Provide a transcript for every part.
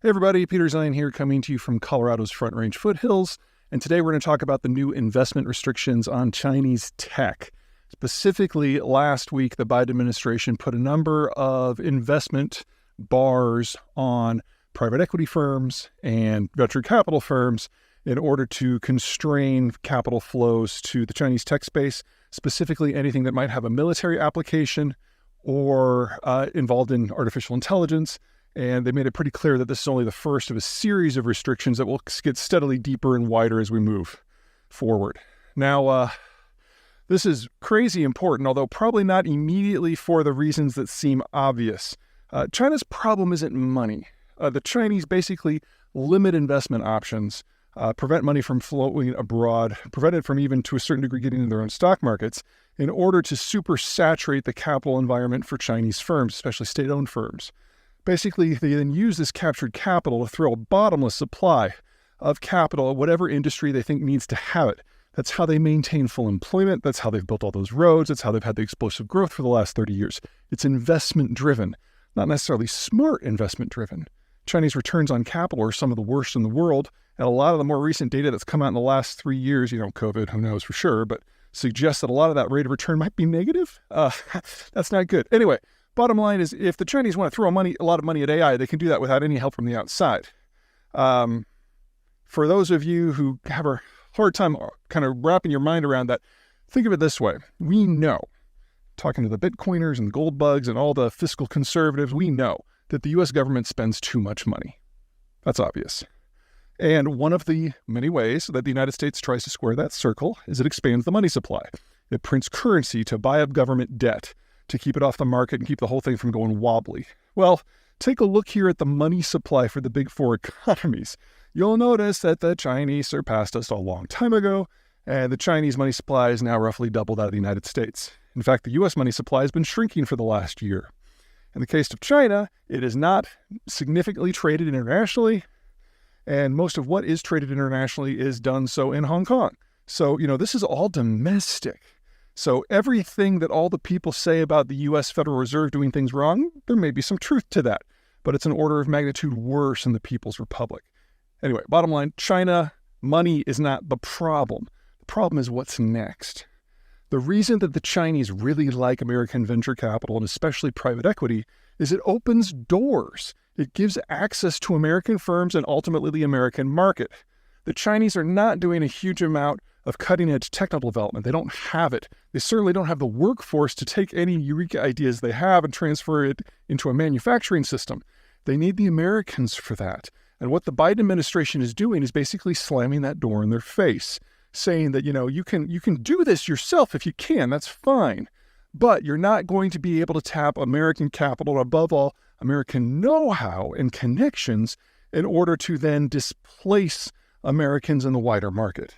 Hey everybody, Peter Zeihan here, coming to you from Colorado's Front Range foothills, and today we're going to talk about the new investment restrictions on Chinese tech. Specifically, last week, the Biden administration put a number of investment bars on private equity firms and venture capital firms in order to constrain capital flows to the Chinese tech space, specifically anything that might have a military application or involved in artificial intelligence. And they made it pretty clear that this is only the first of a series of restrictions that will get steadily deeper and wider as we move forward. Now, this is crazy important, although probably not immediately for the reasons that seem obvious. China's problem isn't money. The Chinese basically limit investment options, prevent money from flowing abroad, prevent it from even to a certain degree getting into their own stock markets in order to supersaturate the capital environment for Chinese firms, especially state-owned firms. Basically, they then use this captured capital to throw a bottomless supply of capital at whatever industry they think needs to have it. That's how they maintain full employment. That's how they've built all those roads. That's how they've had the explosive growth for the last 30 years. It's investment-driven, not necessarily smart investment-driven. Chinese returns on capital are some of the worst in the world, and a lot of the more recent data that's come out in the last 3 years, COVID, who knows for sure, but suggests that a lot of that rate of return might be negative. That's not good. Anyway, bottom line is, if the Chinese want to throw a lot of money at AI, they can do that without any help from the outside. For those of you who have a hard time kind of wrapping your mind around that, think of it this way. We know, talking to the Bitcoiners and gold bugs and all the fiscal conservatives, we know that the U.S. government spends too much money. That's obvious. And one of the many ways that the United States tries to square that circle is it expands the money supply. It prints currency to buy up government debt, to keep it off the market and keep the whole thing from going wobbly. Well, take a look here at the money supply for the big four economies. You'll notice that the Chinese surpassed us a long time ago, and the Chinese money supply is now roughly double that of the United States. In fact, the U.S. money supply has been shrinking for the last year. In the case of China, it is not significantly traded internationally, and most of what is traded internationally is done so in Hong Kong. So, this is all domestic. So everything that all the people say about the U.S. Federal Reserve doing things wrong, there may be some truth to that, but it's an order of magnitude worse than the People's Republic. Anyway, bottom line, China, money is not the problem. The problem is what's next. The reason that the Chinese really like American venture capital, and especially private equity, is it opens doors. It gives access to American firms and ultimately the American market. The Chinese are not doing a huge amount of cutting-edge technical development. They don't have it. They certainly don't have the workforce to take any eureka ideas they have and transfer it into a manufacturing system. They need the Americans for that. And what the Biden administration is doing is basically slamming that door in their face, saying that, you can do this yourself if you can, that's fine. But you're not going to be able to tap American capital, and above all, American know-how and connections in order to then displace Americans in the wider market.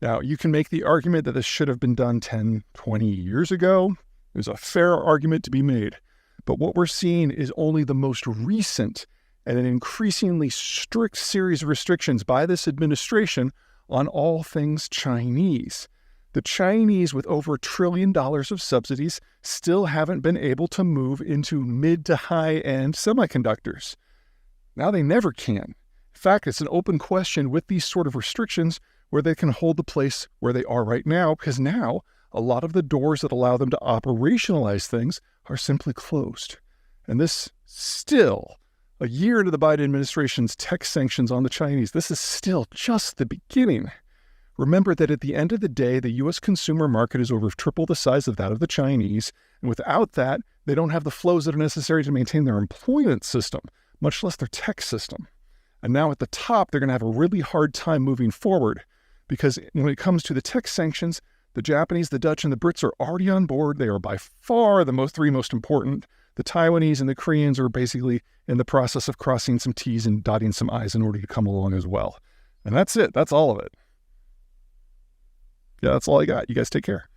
Now, you can make the argument that this should have been done 10, 20 years ago. There's a fair argument to be made. But what we're seeing is only the most recent and an increasingly strict series of restrictions by this administration on all things Chinese. The Chinese, with over $1 trillion of subsidies, still haven't been able to move into mid to high-end semiconductors. Now they never can. In fact, it's an open question with these sort of restrictions where they can hold the place where they are right now, because now a lot of the doors that allow them to operationalize things are simply closed. And this still, a year into the Biden administration's tech sanctions on the Chinese, this is still just the beginning. Remember that at the end of the day, the U.S. consumer market is over triple the size of that of the Chinese, and without that, they don't have the flows that are necessary to maintain their employment system, much less their tech system. And now at the top, they're going to have a really hard time moving forward, because when it comes to the tech sanctions, the Japanese, the Dutch, and the Brits are already on board. They are by far the three most important. The Taiwanese and the Koreans are basically in the process of crossing some T's and dotting some I's in order to come along as well. And that's it. That's all of it. Yeah, that's all I got. You guys take care.